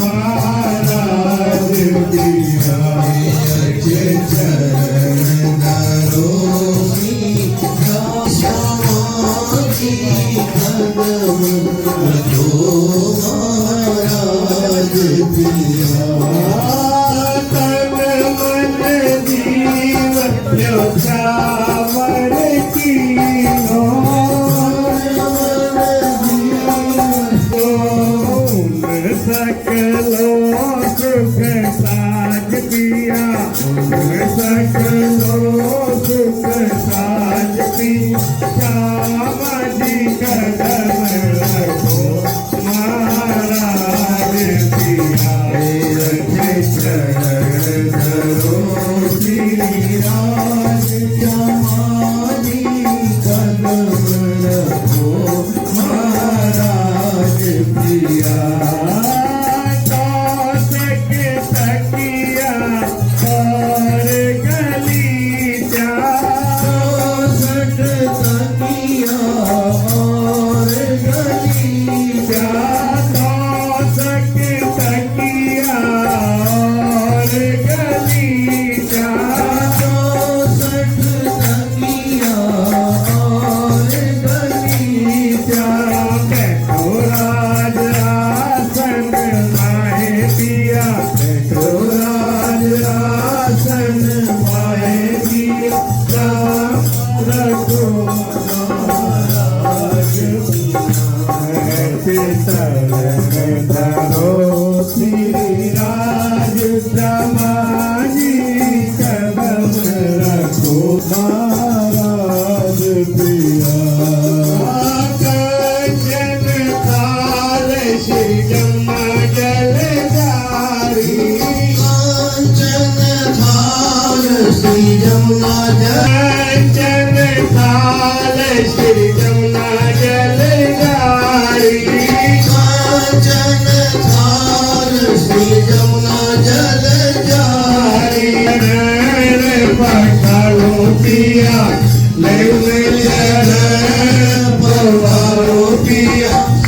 महाराज पिया अच्छे चरण धरोगी समाधि कदम रखो महाराज पिया तन मन जीवन न्योछावर कीनो सकलो सुख साज पिया सकलो सुख साज पिया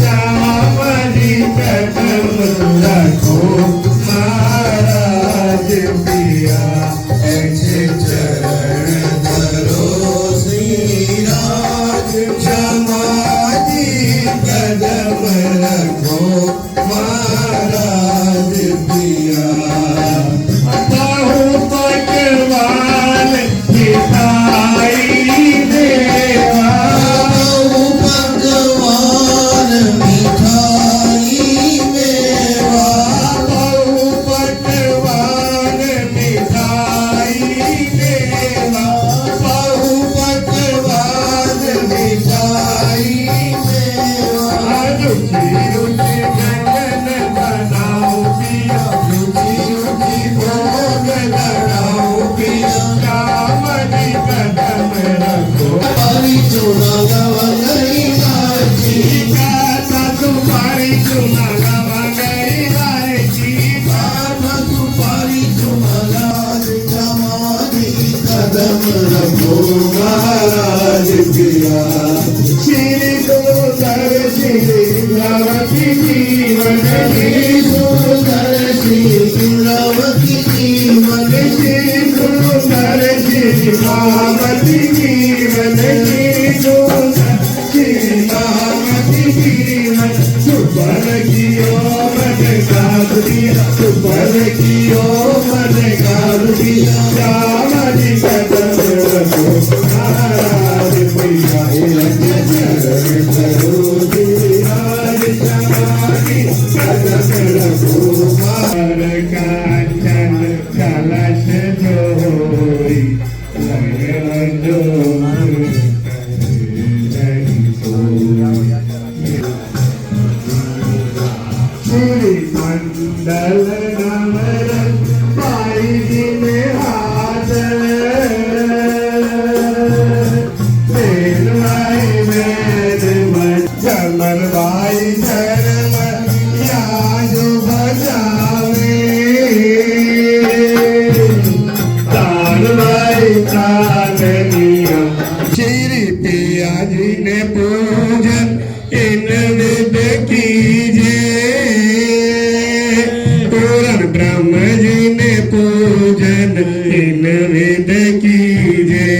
श्याम जी कदम रखो महाराज पिया अच्छे चरण धरो श्री राज समाधि कदम रखो महाराज पिया पूरन ब्रह्म जी ने पूजन इन वेद कीजे।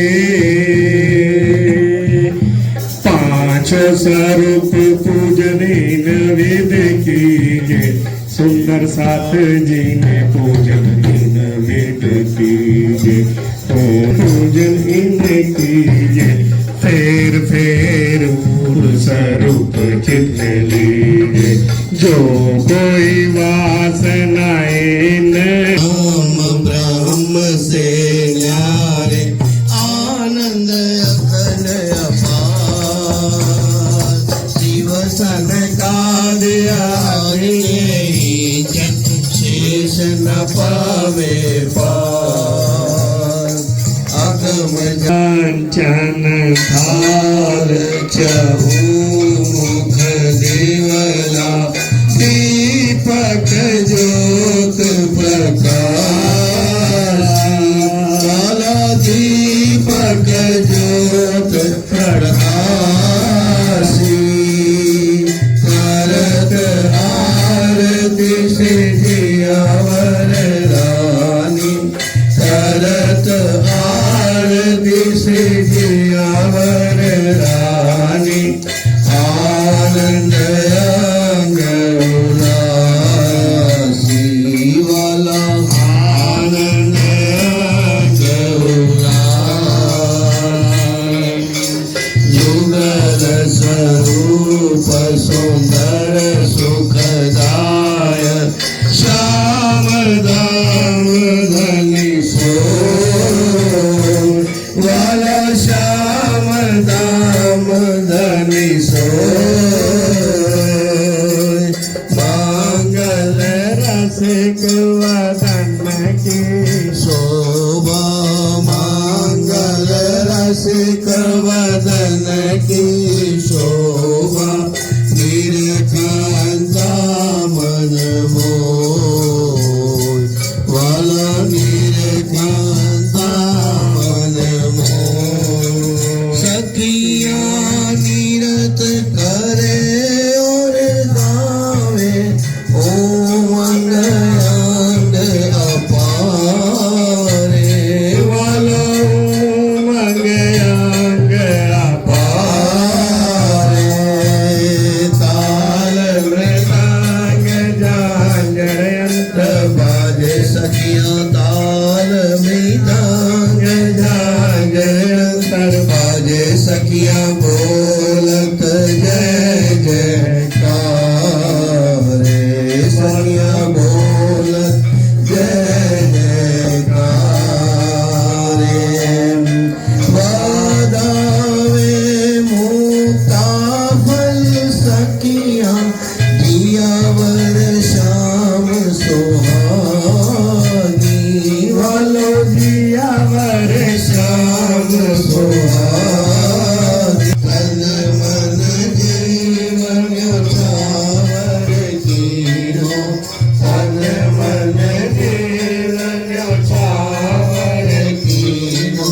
पांच स्वरूप पूजन इन वेद कीजे। सुंदर साथ जी ने पूजन इन वेद कीजे। तो पूजन इन कीजे। फेर फेर मूल स्वरूप चिन्ह लीजे। जो कोई वासनाएं न ब्रह्म से न्यारे आनंद अखंड अपार। शिव सन का शेष न पावे पार। अगम कांचन थाल चहुमुख देवला दीपक ज्योत प्रकाश। काला दीपक ज्योत प्रकाशी। करत आरती से जियावर रानी। करत आरती से जियावर रानी। आनंद अंग उल्लासी वाला। आनंद अंग उल्लासी। युगल स्वरूप सुंदर सुखदाय। श्याम दाम धनी सो वाला। श्याम दाम धनी सो। मंगल रसिक वदन की शोभा। मंगल रसिक वदन की शोभा। नीलकंठा मन मोह वाला। नीलकंठा मन मोह। सखियाँ नीरत करे और गावे। ओम अंग अपारे वाला। ओम अंग अपारे। ताल मृदंग झांझर यंत्र बाजे। सखियाँ ताल मृदंग झांझर यंत्र बाजे। सखियाँ बोलत जय जयकार। सखियाँ बोलत जय जयकार। वादावे मुक्ता फल सखियाँ। जियावर श्याम सुहानी वालो। जियावर श्याम सुहानी। तन मन जीवन न्योछावर कीनो। तन मन जीवन न्योछावर कीनो।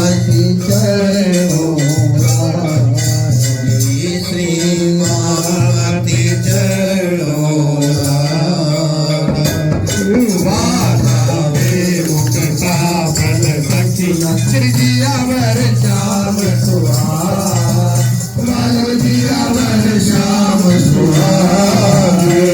अति चरणों राजी। श्री माति चरणों राजी। वादावे मुक्ता फल सखियाँ। श्री जियावर श्याम सुहानी। वालो जियावर श्याम सुहानी।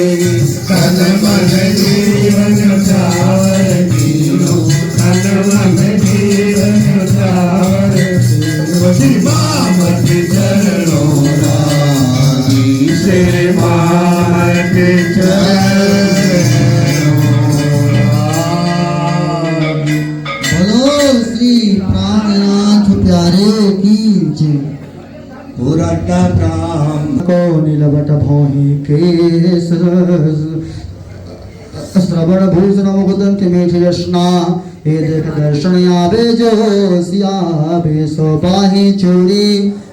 तन मन जीवन न्योछावर कीनो। तन मन जीवन न्योछावर कीनो। श्री मामति चरणों राजी। श्री मामति चरणों राजी। बोलो श्री प्राणनाथ प्यारे की जय। पुरट प्राम को नीलवट भौहि केश। श्रवण भूषण मुकुदंति मीठ यशना। हे देख दर्शन आवे जो सियावे। सो बाही चूड़ी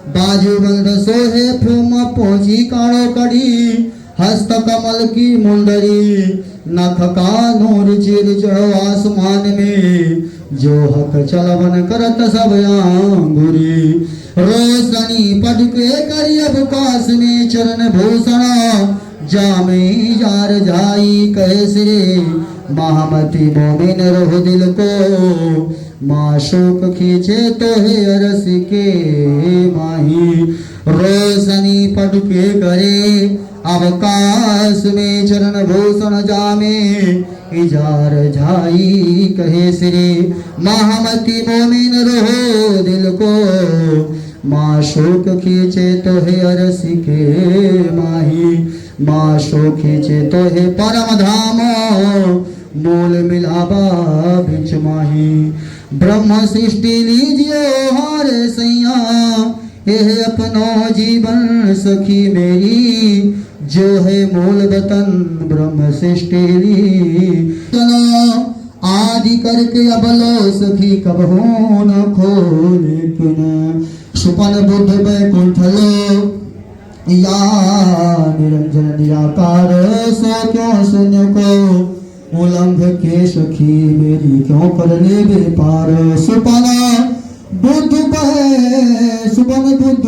बाजू बंद सोहे। फूम पोजी काड़ो कड़ी। हस्त कमल की मुंडरी। नख का नूर चिर जड़ो आसमान में। जो हक चलवन करत सब आंगुरी। रोशनी पट के करी अवकाश में चरण भूषण। जामे जार जाई कहे सिरे महामती मोमिन रहो दिल को माशोक खींचे तो है अरस के माही रोशनी पटके करे अवकाश में चरण भूषण जामे इजार झाई कहे श्री महामती मोमिन रहो दिल को माशोक खींचे तो है अरस के माही माशोक खींचे तो है परम धाम मूल मिलावा बिच माही ब्रह्म सृष्टि लीजिए हारे सैया यह अपनो जीवन सखी मेरी जो है मूल वतन ब्रह्म सृष्टि चलो आदि करके अबलो सखी कबहू न खो लेकिन सुपन बुद्ध बैकुंठ लो या निरंजन निराकार सो क्यों शून्य को उल्लंघ के सखी मेरी क्यों कर ले बेपार सुपना बुद्ध सुपन बुद्ध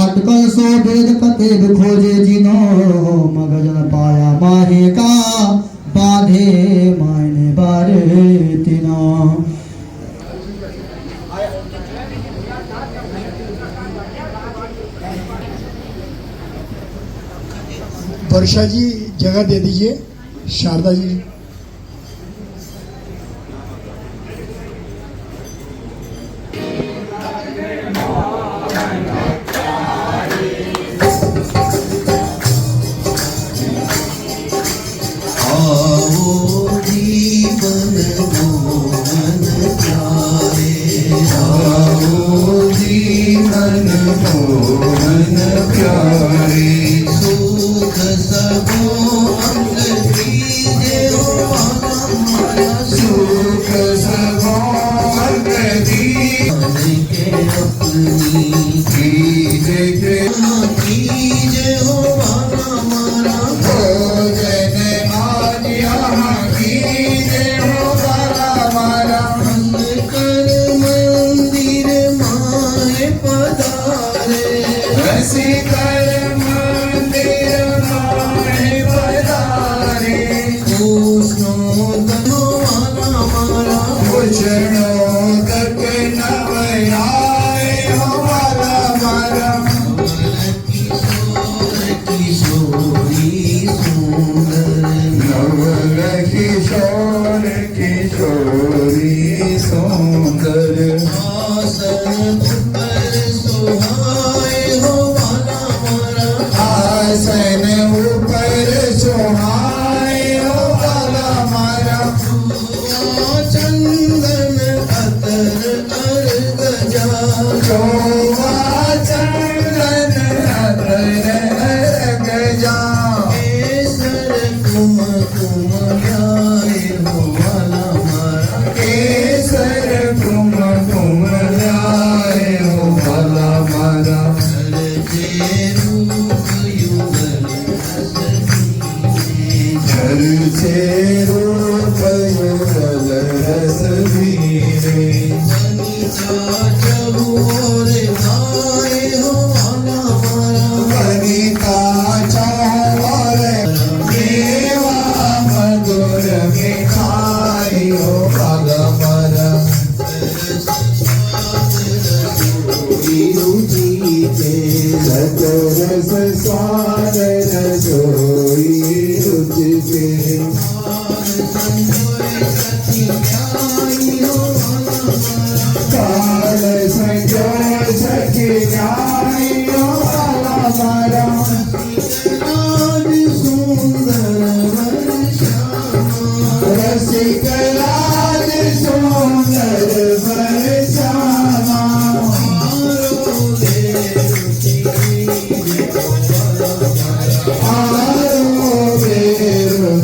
अटकल सो वेद कतेब खोजे जिनो मगजन पाया माहे का बाधे मायने बारे तिनो वर्षा जी जगह दे दीजिए शारदा जी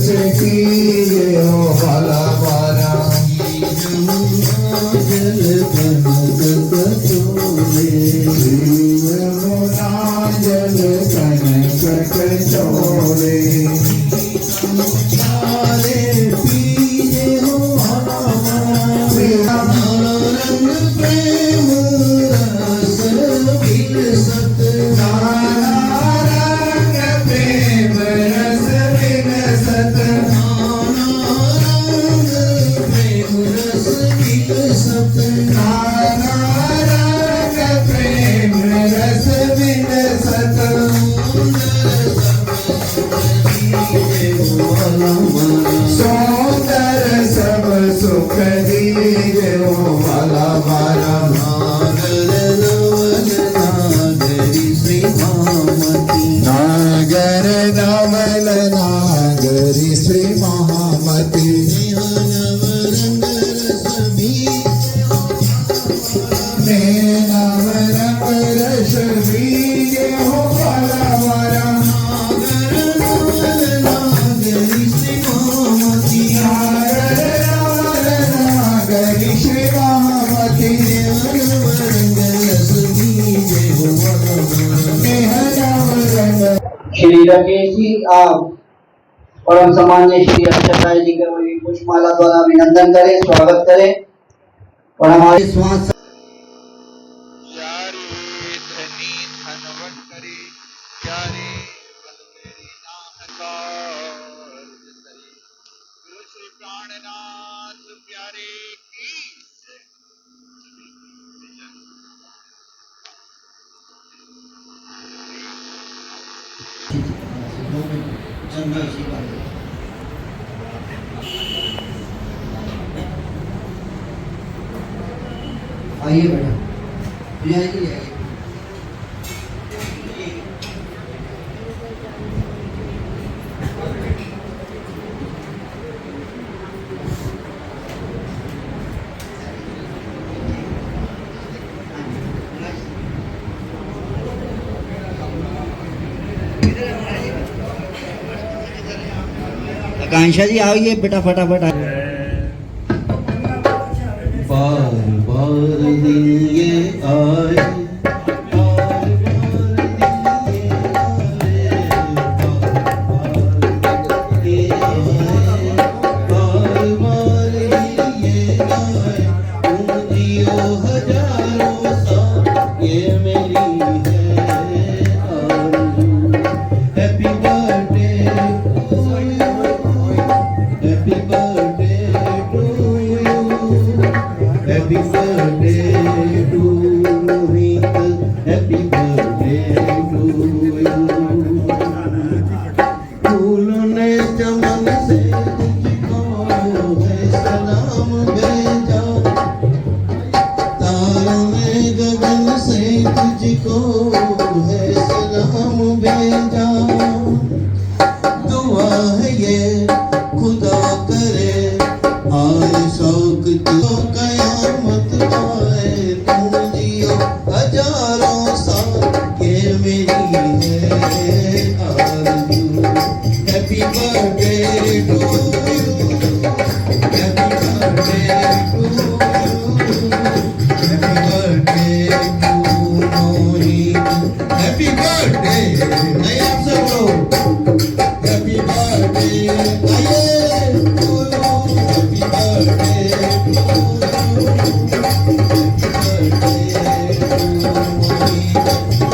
Take सौंदर सब सुख दीजे ओ वाला वाला नागर नवल नागरी श्री महामती नवरंग रस बीजे हो वाला वाला नागरी श्री महामती श्री राकेश जी आप परम सम्मान्य श्री अक्षताय जी का पुष्पमाला द्वारा अभिनंदन करें, स्वागत करें और हमारे श्वास प्यारे धनी धनवन करे प्यारे बलमेरी नाहकार करे गुरु श्री प्राणनाथ प्यारे की जय। आइए बेटा आइए। आकांक्षा जी आइए बेटा फटाफट बार बार दिन ये आए बार बार दिन ये आए बार बार दिन ये आए तुम जियो हजारों साल ये मेरी है आरज़ू happy birthday happy birthday to you happy birthday to Rohit happy birthday to you फूलों ने चमन से तुझको है सलाम भेजा तारों ने गगन से तुझको है सलाम भेजा दुआ है ये खुदा करे आए शौक तो कयामत आए तुम जियो हजारों साल ये मेरी है आरज़ू happy birthday to happy birthday to happy birthday to Mohit happy birthday नहीं आप सब लोग हैप्पी बर्थडे आइए बोलो हैप्पी बर्थडे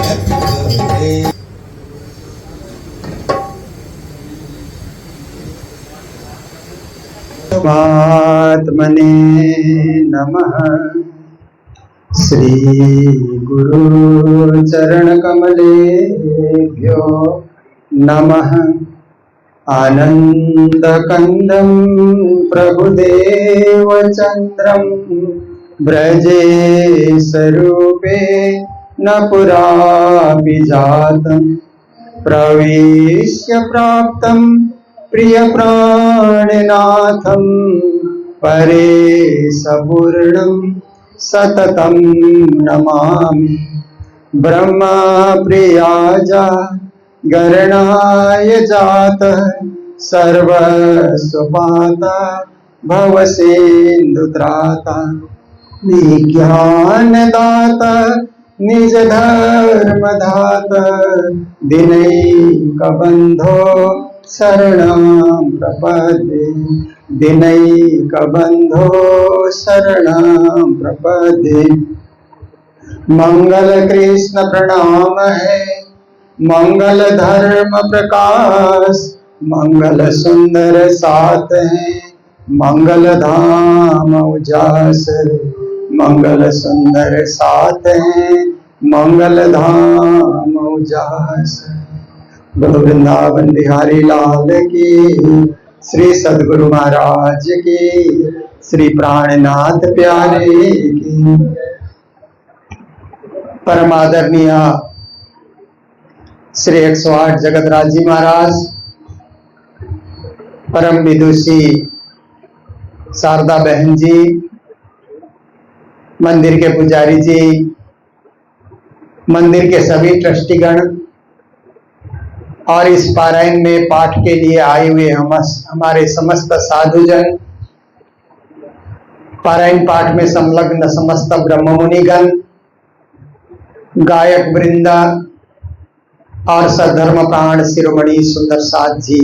हैप्पी बर्थडे परमात्मने नमः। श्री गुरु चरण कमलेभ्यो नमः। आनन्दकन्दं प्रभुदेवचन्द्रं व्रजे स्वरूपे न पुरापि जातं प्रवेश्य प्राप्तं प्रियप्राणनाथं परेशपूर्णं सततं नमामि। ब्रह्मप्रियाजा गरणाय जातः सर्वस्वपाता भवसेन्दुत्राता विज्ञानदाता निज धर्मदाता दिनैकबन्धो शरणं प्रपद्ये दिनैकबन्धो शरणं प्रपद्ये। मंगल कृष्ण प्रणाम है मंगल धर्म प्रकाश मंगल सुंदर साथ है मंगल धाम उजास मंगल सुंदर साथ है मंगल धाम उजास। बोलो वृंदावन बिहारी लाल की श्री सद्गुरु महाराज की, श्री प्राणनाथ प्यारे की। परम आदरणीय श्री 108 जगतराज जी महाराज, परम विदुषी शारदा बहन जी, मंदिर के पुजारी जी, मंदिर के सभी ट्रस्टीगण और इस पारायण में पाठ के लिए आए हुए हमारे समस्त साधुजन, पारायण पाठ में संलग्न समस्त ब्रह्म मुनिगण, गायक वृंदा और सद्धर्म प्राण शिरोमणि सुंदर साथ जी,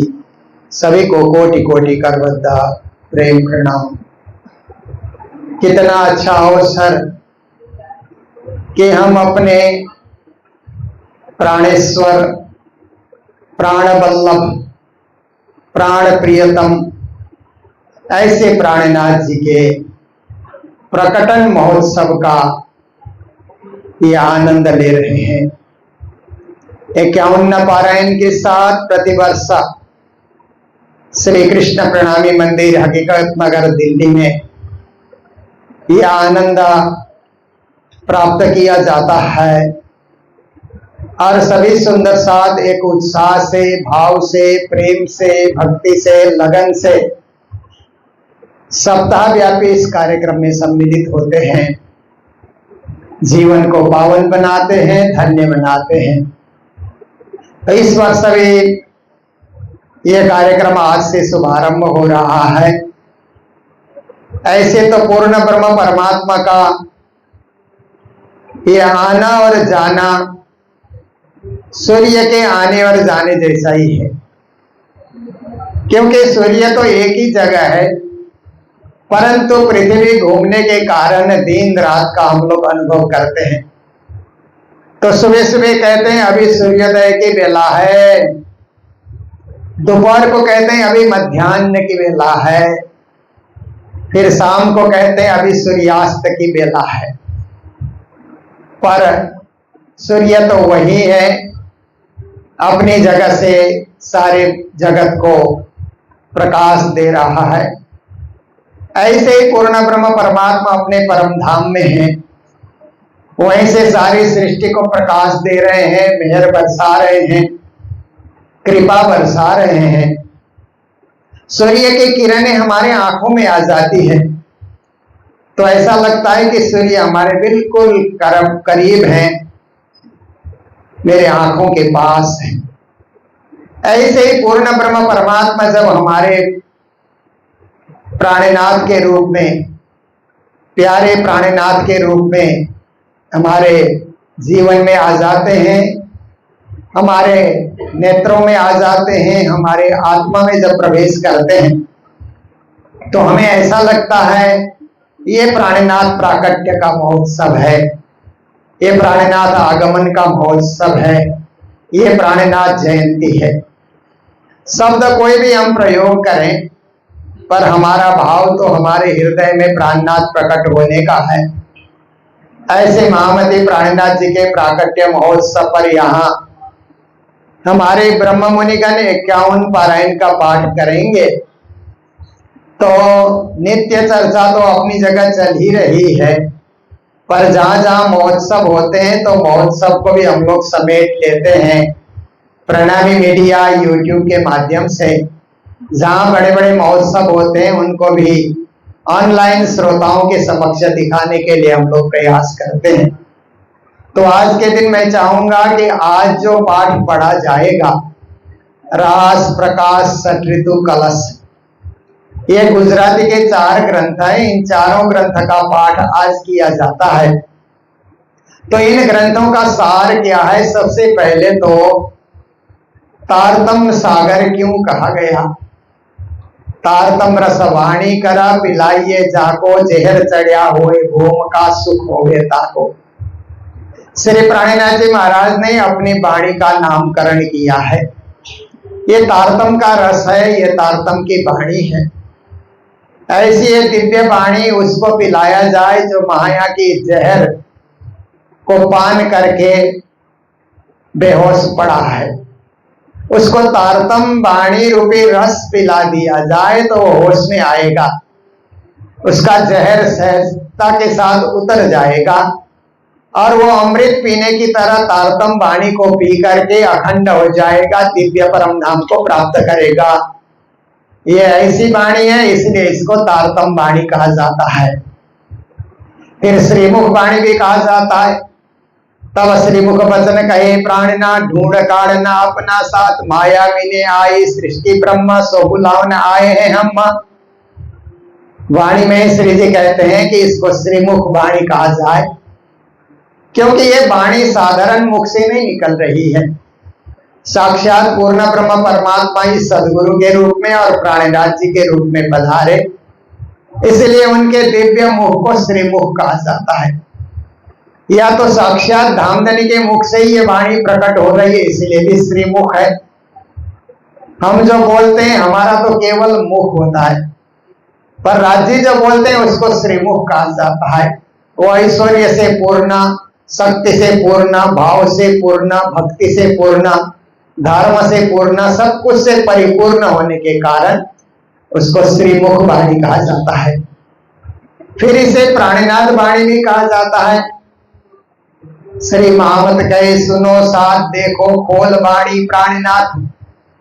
सभी को कोटि कोटि करबद्धा प्रेम प्रणाम। कितना अच्छा अवसर कि हम अपने प्राणेश्वर, प्राण वल्लभ, प्राण प्रियतम ऐसे प्राणनाथ जी के प्रकटन महोत्सव का ये आनंद ले रहे हैं। 51 पारायण के साथ प्रतिवर्ष श्री कृष्ण प्रणामी मंदिर हकीकत नगर दिल्ली में यह आनंद प्राप्त किया जाता है और सभी सुंदर साथ एक उत्साह से, भाव से, प्रेम से, भक्ति से, लगन से सप्ताह व्यापी इस कार्यक्रम में सम्मिलित होते हैं, जीवन को पावन बनाते हैं, धन्य बनाते हैं। तो इस वर्ष भी यह कार्यक्रम आज से शुभारंभ हो रहा है। ऐसे तो पूर्ण ब्रह्म परमात्मा का यह आना और जाना सूर्य के आने और जाने जैसा ही है, क्योंकि सूर्य तो एक ही जगह है, परंतु पृथ्वी घूमने के कारण दिन रात का हम लोग अनुभव करते हैं। तो सुबह सुबह कहते हैं अभी सूर्योदय की बेला है, दोपहर को कहते हैं अभी मध्याह्न की बेला है, फिर शाम को कहते हैं अभी सूर्यास्त की बेला है। पर सूर्य तो वही है, अपनी जगह से सारे जगत को प्रकाश दे रहा है। ऐसे ही पूर्ण ब्रह्म परमात्मा अपने परम धाम में है, वहीं से सारी सृष्टि को प्रकाश दे रहे हैं, मेहर बरसा रहे हैं, कृपा बरसा रहे हैं। सूर्य की किरणें हमारे आंखों में आ जाती है तो ऐसा लगता है कि सूर्य हमारे बिल्कुल करीब है, मेरे आंखों के पास है। ऐसे ही पूर्ण ब्रह्म परमात्मा जब हमारे प्राणनाथ के रूप में, प्यारे प्राणनाथ के रूप में हमारे जीवन में आ जाते हैं, हमारे नेत्रों में आ जाते हैं, हमारे आत्मा में जब प्रवेश करते हैं तो हमें ऐसा लगता है ये प्राणनाथ प्राकट्य का महोत्सव है, ये प्राणनाथ आगमन का महोत्सव है, ये प्राणनाथ जयंती है। शब्द कोई भी हम प्रयोग करें पर हमारा भाव तो हमारे हृदय में प्राणनाथ प्रकट होने का है। ऐसे महामती प्राणनाथ जी के प्राकट्य महोत्सव पर यहाँ हमारे ब्रह्म मुनिगण 51 पारायण का पाठ करेंगे तो नित्य चर्चा तो अपनी जगह चल ही रही है, पर जहां जहां महोत्सव होते हैं तो महोत्सव को भी हम लोग समेट लेते हैं प्रणामी मीडिया यूट्यूब के माध्यम से। जहां बड़े बड़े महोत्सव होते हैं उनको भी ऑनलाइन श्रोताओं के समक्ष दिखाने के लिए हम लोग प्रयास करते हैं। तो आज के दिन मैं चाहूंगा कि आज जो पाठ पढ़ा जाएगा, रास प्रकाश सठ ऋतु कलश, ये गुजराती के 4 ग्रंथ है। इन चारों ग्रंथ का पाठ आज किया जाता है। तो इन ग्रंथों का सार क्या है? सबसे पहले तो तारतम सागर क्यों कहा गया? तारतम रसवाणी करा पिलाइए जाको, जहर चढ़िया होए भूम का सुख होवे ताको। श्री प्राणनाथ जी महाराज ने अपनी वाणी का नामकरण किया है। ये तारतम का रस है, ये तारतम की वाणी है। ऐसी ये दिव्य वाणी उसको पिलाया जाए जो माया की जहर को पान करके बेहोश पड़ा है। उसको तारतम वाणी रूपी रस पिला दिया जाए तो वो होश में आएगा, उसका जहर सहजता के साथ उतर जाएगा और वो अमृत पीने की तरह तारतम वाणी को पी करके अखंड हो जाएगा, दिव्य परम धाम को प्राप्त करेगा। ये ऐसी वाणी है, इसलिए इसको तारतम वाणी कहा जाता है। फिर श्रीमुख वाणी भी कहा जाता है। तब श्रीमुख वचन कहे प्राणना ढूंढ काढ़ना अपना साथ, माया विने आई सृष्टि ब्रह्म सो बुलावन आए हैं हम। वाणी में श्री जी कहते हैं कि इसको श्रीमुख वाणी कहा जाए, क्योंकि ये वाणी साधारण मुख से नहीं निकल रही है, साक्षात पूर्ण ब्रह्म परमात्मा ही सदगुरु के रूप में और प्राणनाथ जी के रूप में पधारे, इसलिए उनके दिव्य मुख को श्रीमुख कहा जाता है। या तो साक्षात धामधनी के मुख से ही ये वाणी प्रकट हो रही है, इसलिए भी श्रीमुख है। हम जो बोलते हैं हमारा तो केवल मुख होता है, पर राज्य जो बोलते हैं उसको श्रीमुख कहा जाता है। वो ऐश्वर्य से पूर्ण, शक्ति से पूर्ण, भाव से पूर्ण, भक्ति से पूर्ण, धर्म से पूर्ण, सब कुछ से परिपूर्ण होने के कारण उसको श्रीमुख वाणी कहा जाता है। फिर इसे प्राणनाथ वाणी भी कहा जाता है। श्री महामत कहे सुनो साथ देखो खोल वाणी प्राणनाथ,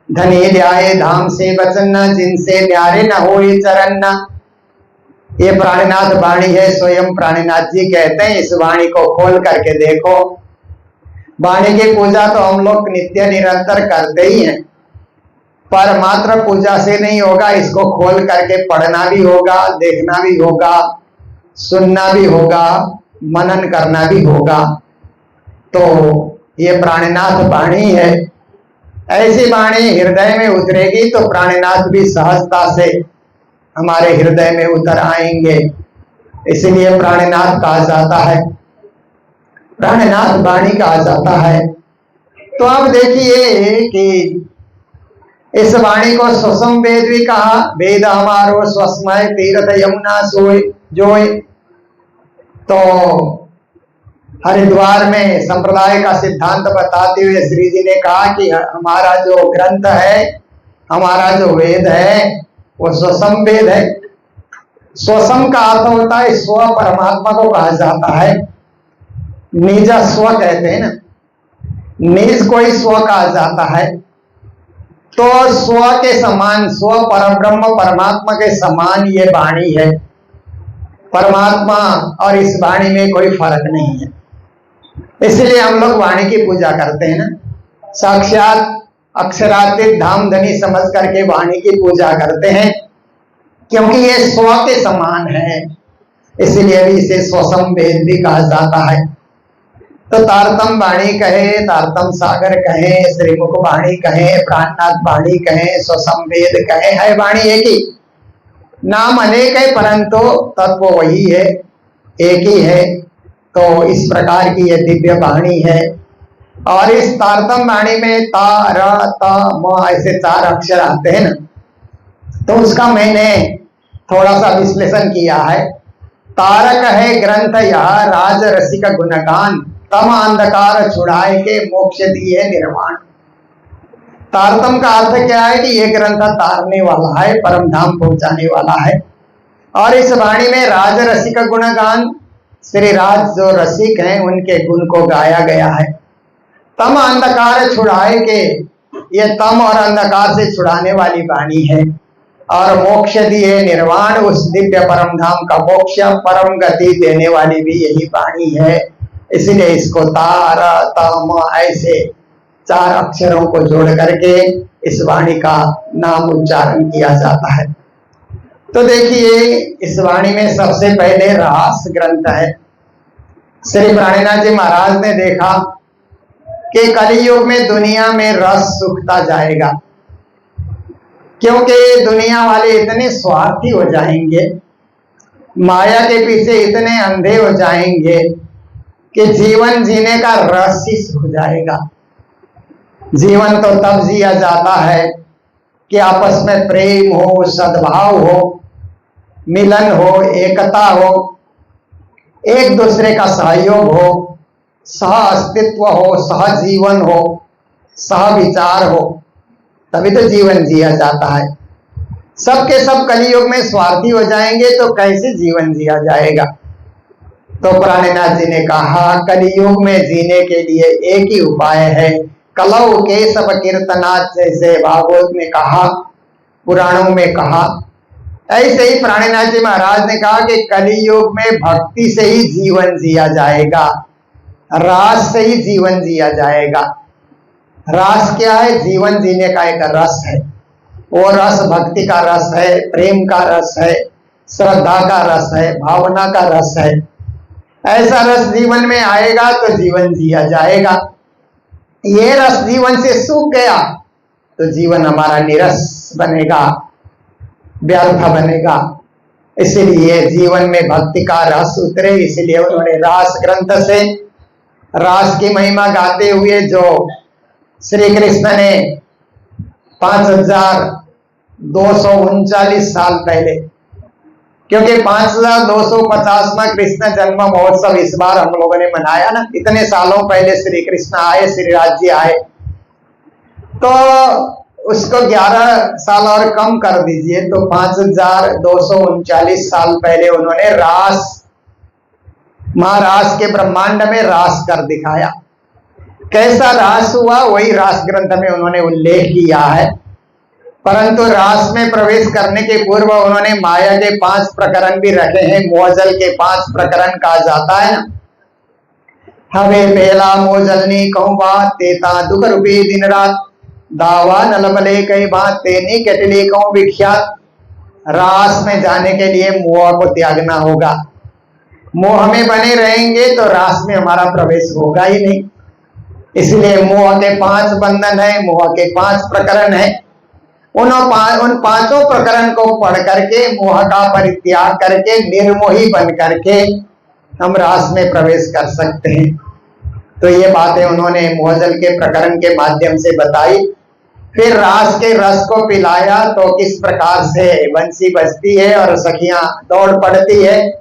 धनी ल्याए धाम से वचन जिनसे न्यारे न होए चरण न। ये प्राणनाथ वाणी है, स्वयं प्राणनाथ जी कहते हैं इस वाणी को खोल करके देखो। वाणी की पूजा तो हम लोग नित्य निरंतर करते ही हैं, पर मात्र पूजा से नहीं होगा, इसको खोल करके पढ़ना भी होगा, देखना भी होगा, सुनना भी होगा, मनन करना भी होगा। तो ये प्राणनाथ वाणी है। ऐसी वाणी हृदय में उतरेगी तो प्राणनाथ भी सहजता से हमारे हृदय में उतर आएंगे, इसलिए प्राणनाथ कहा जाता है, प्राणनाथ वाणी कहा जाता है। तो अब देखिए कि इस वाणी को स्वसम वेद भी कहा, वेद हमारो स्वस्मय तीर्थ यमुना सोय जोय। तो हरिद्वार में संप्रदाय का सिद्धांत बताते हुए श्री जी ने कहा कि हमारा जो ग्रंथ है, हमारा जो वेद है वो स्वसम वेद है। स्वसम का अर्थ होता है स्व, परमात्मा को कहा जाता है। निज स्व कहते हैं ना, निज को ही स्व कहा जाता है। तो स्व के समान, स्व परब्रह्म परमात्मा के समान ये वाणी है। परमात्मा और इस वाणी में कोई फर्क नहीं है, इसलिए हम लोग वाणी की पूजा करते हैं ना। साक्षात अक्षरातीत धामधनी समझ करके वाणी की पूजा करते हैं, क्योंकि ये स्व के समान है, इसलिए भी इसे स्वसम वेद भी कहा जाता है। तो तारतम वाणी कहे, तारतम सागर कहे, श्रीमुख वाणी कहे, प्राणनाथ वाणी कहे, स्वसम वेद कहे, है वाणी एक ही, नाम अनेक है परंतु तत्व वही है, एक ही है। तो इस प्रकार की यह दिव्य वाणी है। और इस तारतम वाणी में ता, र, त, म ऐसे 4 अक्षर आते हैं ना, तो उसका मैंने थोड़ा सा विश्लेषण किया है। तारक है ग्रंथ यह राज रसिक गुणगान, तम अंधकार छुड़ाए के मोक्ष दिए निर्वाण। तारतम का अर्थ क्या है कि ये ग्रंथ तारने वाला है, परम धाम पहुंचाने वाला है। और इस वाणी में राज रसिक गुणगान, श्री राज जो रसिक हैं उनके गुण को गाया गया है। तम अंधकार छुड़ाए के, ये तम और अंधकार से छुड़ाने वाली वाणी है। और मोक्ष दिए निर्वाण, उस दिव्य परम धाम का मोक्ष परम गति देने वाली भी यही वाणी है। इसलिए इसको तार तम ऐसे 4 अक्षरों को जोड़ करके इस वाणी का नाम उच्चारण किया जाता है। तो देखिए इस वाणी में सबसे पहले रास ग्रंथ है। श्री प्राणनाथ जी महाराज ने देखा कि कलियुग में दुनिया में रस सूखता जाएगा, क्योंकि दुनिया वाले इतने स्वार्थी हो जाएंगे, माया के पीछे इतने अंधे हो जाएंगे कि जीवन जीने का रस ही सूख जाएगा। जीवन तो तब जिया जाता है कि आपस में प्रेम हो, सद्भाव हो, मिलन हो, एकता हो, एक दूसरे का सहयोग हो, सह अस्तित्व हो, सह जीवन हो, सह विचार हो। तभी तो जीवन जिया जाता है। सबके सब कलियुग में स्वार्थी हो जाएंगे तो कैसे जीवन जिया जाएगा। तो प्राणनाथ जी ने कहा कलियुग में जीने के लिए एक ही उपाय है, कलौ के सब कीर्तनाथ, जैसे भागवत में कहा, पुराणों में कहा, ऐसे ही प्राणनाथ जी महाराज ने कहा कि कलियुग में भक्ति से ही जीवन जिया जाएगा, रास से ही जीवन जिया जाएगा। रास क्या है? जीवन जीने का एक रस है। वो रस भक्ति का रस है, प्रेम का रस है, श्रद्धा का रस है, भावना का रस है। ऐसा रस जीवन में आएगा तो जीवन जिया जाएगा। ये रस जीवन से सूख गया तो जीवन हमारा निरस बनेगा, व्यर्थ बनेगा। इसलिए जीवन में भक्ति का रस उतरे, इसलिए उन्होंने रास ग्रंथ से रास की महिमा गाते हुए जो श्री कृष्ण ने 5239 साल पहले, क्योंकि 5250वां कृष्ण जन्म महोत्सव इस बार हम लोगों ने मनाया ना, इतने सालों पहले श्री कृष्ण आए, श्री राज्य आए, तो उसको 11 साल और कम कर दीजिए तो 5239 साल पहले उन्होंने रास, महारास के ब्रह्मांड में रास कर दिखाया। कैसा रास हुआ वही रास ग्रंथ में उन्होंने उल्लेख किया है। परंतु रास में प्रवेश करने के पूर्व उन्होंने माया के 5 प्रकरण भी रखे हैं। मोजल के 5 प्रकरण कहा जाता है ना, हवे पहला मोजलनी कहूं बात, तेता दुख रूपी दिन रात, दावा नलबले कई बात, तेनी कटली कहूं विख्यात। रास में जाने के लिए मोह को त्यागना होगा। मोह में बने रहेंगे तो रास में हमारा प्रवेश होगा ही नहीं। इसलिए मोह के 5 बंधन है, मोह के 5 प्रकरण है। उन 5 प्रकरण को पढ़ करके मोह का परित्याग करके निर्मोही बन करके हम रास में प्रवेश कर सकते हैं। तो ये बातें उन्होंने मोहजल के प्रकरण के माध्यम से बताई। फिर रास के रस को पिलाया तो किस प्रकार से बंसी बजती है और सखियां दौड़ पड़ती है।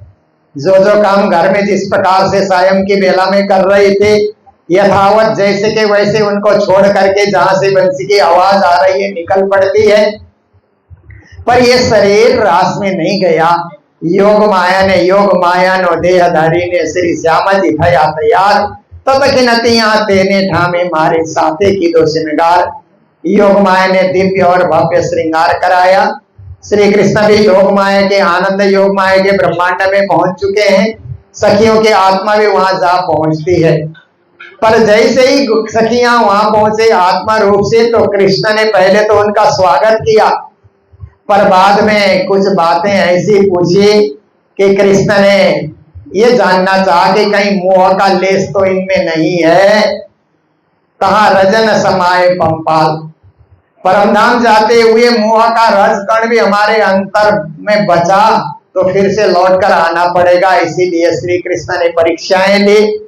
जो काम घर में जिस प्रकार से सायं की बेला में कर रहे थे, यथावत जैसे के वैसे उनको छोड़ करके जहां से बंसी की आवाज आ रही है निकल पड़ती है। पर ये शरीर रास में नहीं गया। योग माया नो देहधारी ने श्री श्यामा जी भया तैयार, ततखिनतियां तेने ठामे मारे साथे की दो श्रृंगार। योग माया ने दिव्य और भव्य श्रृंगार कराया। श्री कृष्ण भी योग माया के आनंद योग माया के ब्रह्मांड में पहुंच चुके हैं। सखियों की आत्मा भी वहां जा पहुंचती है। पर जैसे ही सखियां वहां पहुंचे आत्मा रूप से, तो कृष्ण ने पहले तो उनका स्वागत किया, पर बाद में कुछ बातें ऐसी पूछी कि कृष्ण ने ये जानना चाहा कि कहीं मोह का लेस तो इनमें नहीं है। कहा रजन समाये पंपाल, परमधाम जाते हुए मोह का रस कण भी हमारे अंतर में बचा तो फिर से लौट कर आना पड़ेगा। इसीलिए श्री कृष्ण ने परीक्षाएं ली।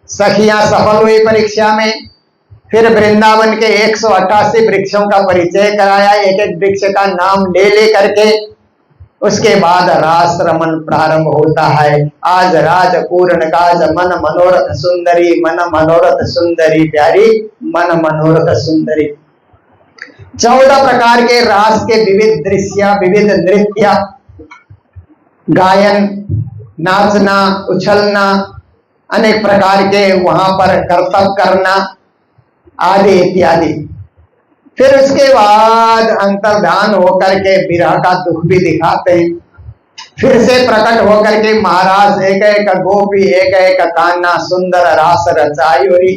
सखियां सफल हुई परीक्षा में। फिर वृंदावन के 188 वृक्षों का परिचय कराया, एक एक वृक्ष का नाम ले करके। उसके बाद रास रमन प्रारंभ होता है। आज राज पूर्ण काज मन मनोरथ सुंदरी, मन मनोरथ सुंदरी प्यारी, मन मनोरथ सुंदरी। 14 प्रकार के रास के विविध दृश्य, विविध नृत्य, गायन, नाचना, उछलना, अनेक प्रकार के वहां पर कर्तव्य करना आदि इत्यादि। फिर उसके बाद अंतर्धान होकर के विरह का दुख भी दिखाते हैं। फिर से प्रकट होकर के महाराज एक एक गोपी एक एक कान्हा सुंदर रास रचाई।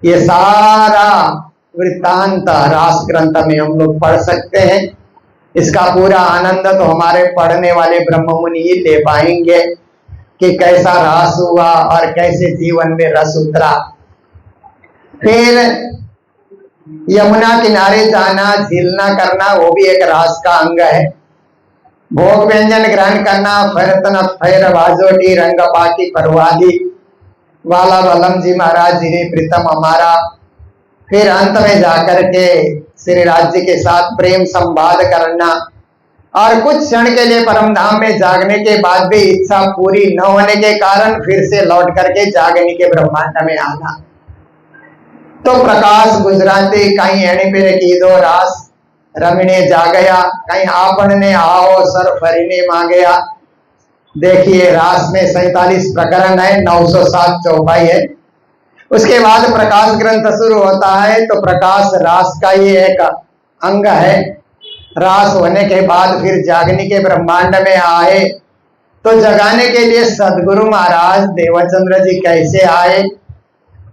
ये सारा वृत्तांत रास ग्रंथ में हम लोग पढ़ सकते हैं। इसका पूरा आनंद तो हमारे पढ़ने वाले ब्रह्म मुनि ही ले पाएंगे कि कैसा रास हुआ और कैसे जीवन में रस उतरा। फिर यमुना किनारे जाना, झीलना करना, वो भी एक रास का अंग है। भोग व्यंजन ग्रहण करना, फरतन फैर बाजोटी रंग पाकी परवादी वाला बलम जी महाराज जी ने प्रीतम हमारा। फिर अंत में जाकर के श्री राज्य के साथ प्रेम संवाद करना और कुछ क्षण के लिए परमधाम में जागने के बाद भी इच्छा पूरी न होने के कारण फिर से लौट करके जागने के ब्रह्मांड में आना। तो प्रकाश गुजराती कहीं एने पेरे की दो रास रमणे जा गया, कहीं आपन ने आओ सर फरीने मांगया। देखिए रास में 47 प्रकरण है, 907 चौपाई है। उसके बाद प्रकाश ग्रंथ शुरू होता है, तो प्रकाश रास का ही एक अंग है। रास होने के बाद फिर जागने के ब्रह्मांड में आए, तो जगाने के लिए सदगुरु महाराज देवचंद्र जी कैसे आए,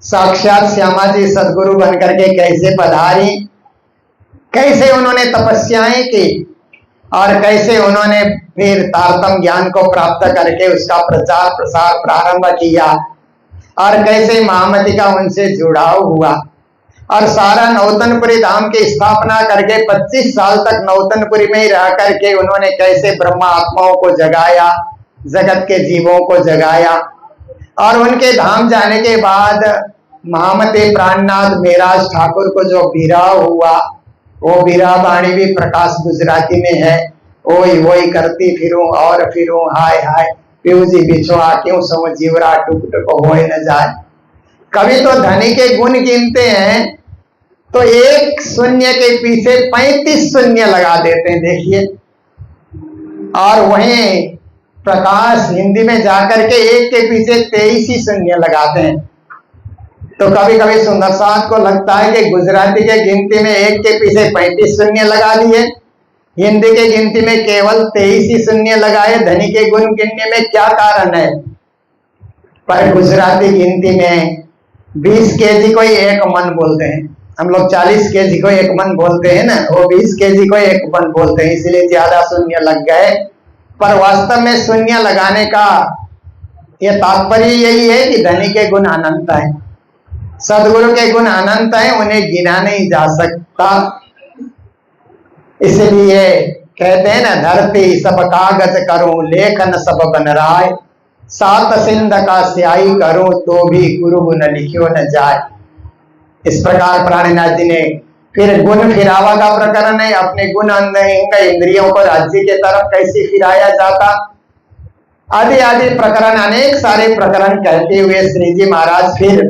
साक्षात श्यामा जी सदगुरु बनकर के कैसे पधारी, कैसे उन्होंने तपस्याएं की और कैसे उन्होंने फिर तारतम ज्ञान को प्राप्त करके उसका प्रचार प्रसार प्रारंभ किया और कैसे महामती का उनसे जुड़ाव हुआ और सारा नौतनपुरी धाम की स्थापना करके 25 साल तक नौतनपुरी में ही रह करके उन्होंने कैसे ब्रह्मा आत्माओं को जगाया, जगत के जीवों को जगाया। और उनके धाम जाने के बाद महामती प्राणनाथ मेराज ठाकुर को जो विरह हुआ, वो विरह वाणी भी प्रकाश गुजराती में है। ओई वोई करती फिरूं और फिरूं हाय हाय, पीऊजी बिछोआ क्यों सो जीवरा टुक टुक होए न जाए। कभी तो धनी के गुण गिनते हैं तो एक शून्य के पीछे 35 शून्य लगा देते हैं, देखिए। और वहीं प्रकाश हिंदी में जाकर के एक के पीछे 23 ही शून्य लगाते हैं। तो कभी कभी सुंदर साथ को लगता है कि गुजराती के गिनती में एक के पीछे 35 शून्य लगा दिए, हिंदी के गिनती में केवल 23 ही शून्य लगाए। धनी के गुण गिनने में क्या कारण है? पर गुजराती गिनती में 20 केजी को ही एक मन बोलते हैं। हम लोग 40 केजी को एक मन बोलते हैं ना, वो 20 केजी को एक मन बोलते हैं, इसलिए ज्यादा शून्य लग गए। पर वास्तव में शून्य लगाने का ये तात्पर्य यही है कि धनी के गुण अनंत है, सदगुरु के गुण अनंत है, उन्हें गिना नहीं जा सकता। इसलिए कहते हैं ना, धरती सब कागज करूं लेखन सब बन राय, सात सिंध का स्याही करूं तो भी गुरु गुण लिखियो न जाए। इस प्रकार प्राणनाथ जी ने फिर गुण फिरावा का प्रकरण है, अपने गुण इंद्रियों को राज्य के तरफ कैसे फिराया जाता, आदि आदि प्रकरण, अनेक सारे प्रकरण कहते हुए श्री जी महाराज फिर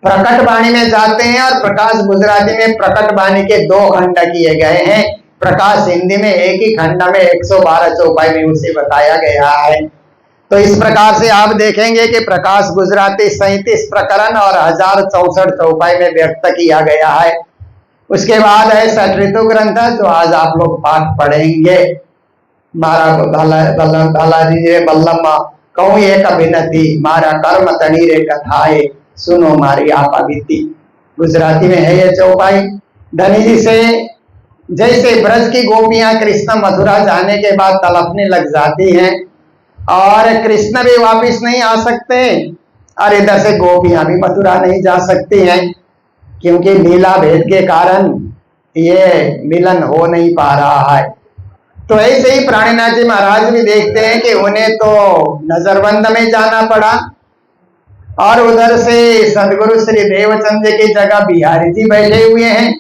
प्रकट वाणी में जाते हैं। और प्रकाश गुजराती में प्रकट वाणी के 2 खंड किए गए हैं, प्रकाश हिंदी में एक ही खंड में 112 चौपाई में उसे बताया गया है। तो इस प्रकार से आप देखेंगे कि प्रकाश गुजराती 37 प्रकरण और 1064 चौपाई में व्यक्त किया गया है। उसके बाद है षट ऋतु ग्रंथ, जो आज आप लोग पाठ पढ़ेंगे। मारा भलाजी बल्लम कहूं एक विनती, मारा कर्म तनी रे कथाए, सुनो मारी आपा बीती। गुजराती में है ये चौपाई। धनी जी से जैसे ब्रज की गोपियां कृष्ण मथुरा जाने के बाद तड़पने लग जाती हैं और कृष्ण भी वापिस नहीं आ सकते और इधर से गोपियां भी मथुरा नहीं जा सकती हैं, क्योंकि लीला भेद के कारण ये मिलन हो नहीं पा रहा है। तो ऐसे ही प्राणनाथ जी महाराज भी देखते हैं कि उन्हें तो नजरबंद में जाना पड़ा और उधर से सदगुरु श्री देवचंद की जगह बिहारी जी बैठे हुए हैं।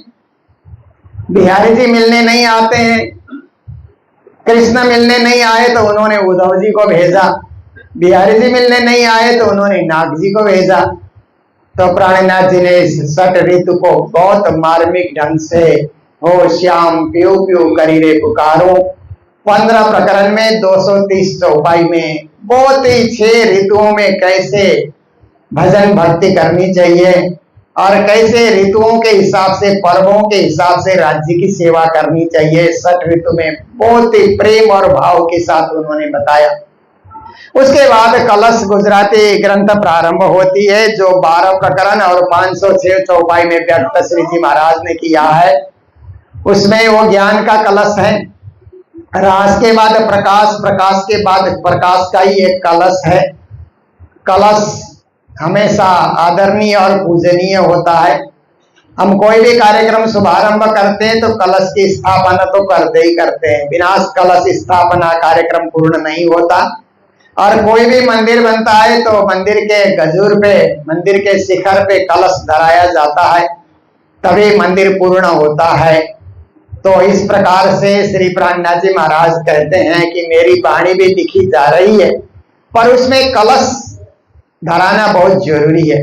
बिहारी जी मिलने नहीं आते हैं, कृष्ण मिलने नहीं आए तो उन्होंने उद्धव जी को भेजा, बिहारी जी मिलने नहीं आए तो उन्होंने नाग जी को भेजा। तो प्राणनाथ जी ने इस षट ऋतु को बहुत मार्मिक ढंग से हो श्याम प्यू प्यू करी रे पुकारो 15 प्रकरण में 230 चौपाई में बहुत ही 6 ऋतुओं में कैसे भजन भक्ति करनी चाहिए और कैसे ऋतुओं के हिसाब से, पर्वों के हिसाब से राज्य की सेवा करनी चाहिए, षट ऋतु में बहुत ही प्रेम और भाव के साथ उन्होंने बताया। उसके बाद कलश गुजराती ग्रंथ प्रारंभ होती है, जो 12 प्रकरण और 506 चौपाई में व्यक्त श्री जी महाराज ने किया है। उसमें वो ज्ञान का कलश है। रास के बाद प्रकाश, प्रकाश के बाद प्रकाश का ही एक कलश है। कलश हमेशा आदरणीय और पूजनीय होता है। हम कोई भी कार्यक्रम शुभारंभ करते हैं तो कलश की स्थापना तो करते ही करते हैं, बिना कलश स्थापना कार्यक्रम पूर्ण नहीं होता। और कोई भी मंदिर बनता है तो मंदिर के गजूर पे, मंदिर के शिखर पे कलश धराया जाता है, तभी मंदिर पूर्ण होता है। तो इस प्रकार से श्री प्राणनाथ जी महाराज कहते हैं कि मेरी वाणी भी लिखी जा रही है, पर उसमें कलश धराना बहुत जरूरी है।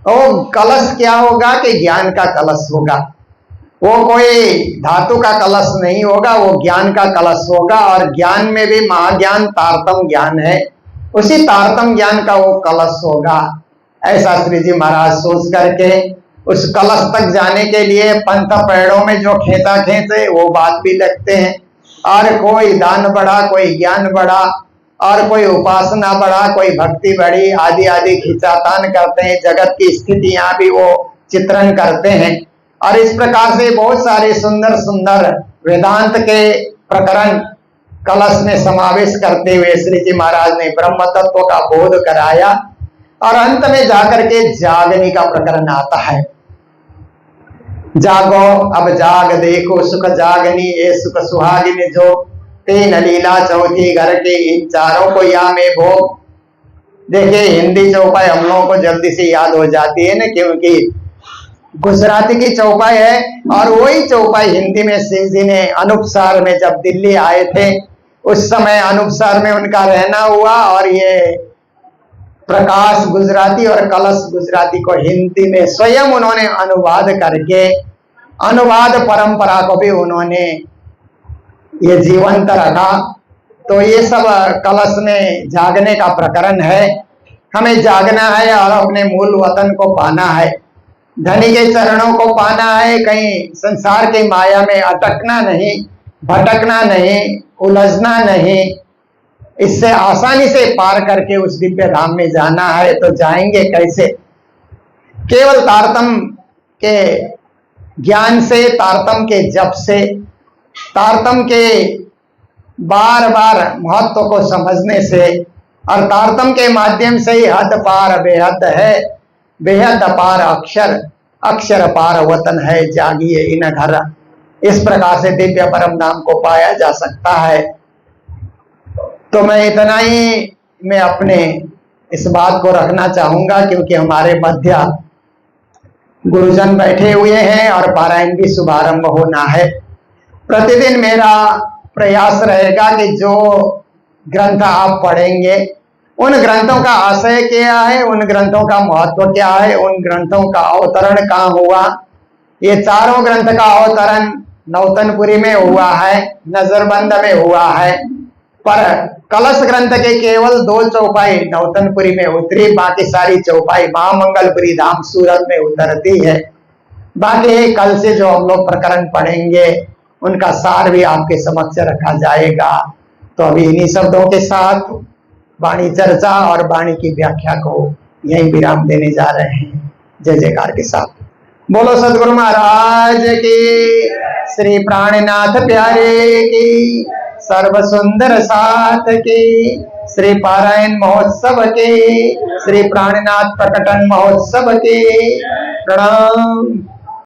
वो कलश क्या होगा कि ज्ञान का कलश होगा। वो कोई धातु का कलश नहीं होगा, वो ज्ञान का कलश होगा। और ज्ञान में भी महाज्ञान तारतम ज्ञान है, उसी तारतम ज्ञान का वो कलश होगा। ऐसा श्री जी महाराज सोच करके उस कलश तक जाने के लिए पंथ पेड़ों में जो खेता खेते वो बात भी लगते हैं। और कोई दान बढ़ा, कोई ज्ञान बढ़ा, और कोई उपासना बढ़ा, कोई भक्ति बढ़ी, आदि आदि खिंचातान करते हैं। जगत की स्थितियां भी वो चित्रण करते हैं। और इस प्रकार से बहुत सारे सुंदर सुंदर वेदांत के प्रकरण कलश में समावेश करते हुए श्री जी महाराज ने ब्रह्म तत्व का बोध कराया। और अंत में जाकर के जागने का प्रकरण आता है। जागो अब जाग देखो सुख जागनी, ये सुख सुहागिनी जो तीन लीला चौथी घर के, इन चारों को या में भोग। देखिए हिंदी चौपाई हम लोगों को जल्दी से याद हो जाती है ना, क्योंकि गुजराती की चौपाई है। और वही चौपाई हिंदी में श्री जी ने अनूपसर में जब दिल्ली आए थे उस समय अनूपसर में उनका रहना हुआ। और ये प्रकाश गुजराती और कलश गुजराती को हिंदी में स्वयं उन्होंने अनुवाद करके अनुवाद परंपरा को भी उन्होंने ये जीवंत रखा। तो ये सब कलश में जागने का प्रकरण है। हमें जागना है और अपने मूल वतन को पाना है, धनी के चरणों को पाना है। कहीं संसार की माया में अटकना नहीं, भटकना नहीं, उलझना नहीं। इससे आसानी से पार करके उस दिव्य धाम में जाना है। तो जाएंगे कैसे? केवल तारतम के ज्ञान से, तारतम के जप से, तारतम के बार बार महत्व को समझने से, और तारतम के माध्यम से ही हद पार बेहद है, बेहद अपार अक्षर, अक्षर पार वतन है, जागिए इन घर। इस प्रकार से दिव्य परम धाम को पाया जा सकता है। तो मैं इतना ही मैं अपने इस बात को रखना चाहूंगा, क्योंकि हमारे मध्य गुरुजन बैठे हुए हैं और पारायण भी शुभारंभ होना है। प्रतिदिन मेरा प्रयास रहेगा कि जो ग्रंथ आप पढ़ेंगे उन ग्रंथों का आशय क्या है, उन ग्रंथों का महत्व क्या है, उन ग्रंथों का अवतरण कहाँ हुआ। ये चारों ग्रंथ का अवतरण नौतनपुरी में हुआ है, नजरबंद में हुआ है। पर कलश ग्रंथ के केवल 2 चौपाई नौतनपुरी में उतरी, बाकी सारी चौपाई महामंगलपुरी धाम सूरत में उतरती है। बाकी कल से जो हम लोग प्रकरण पढ़ेंगे उनका सार भी आपके समक्ष रखा जाएगा। तो अभी इन्हीं शब्दों के साथ वाणी चर्चा और वाणी की व्याख्या को यही विराम देने जा रहे हैं। जय जयकार के साथ बोलो सदगुरु महाराज की, श्री प्राणनाथ प्यारे की, सर्व सुंदर साथ की, श्री पारायण महोत्सव के, श्री प्राणनाथ प्रकटन महोत्सव के प्रणाम।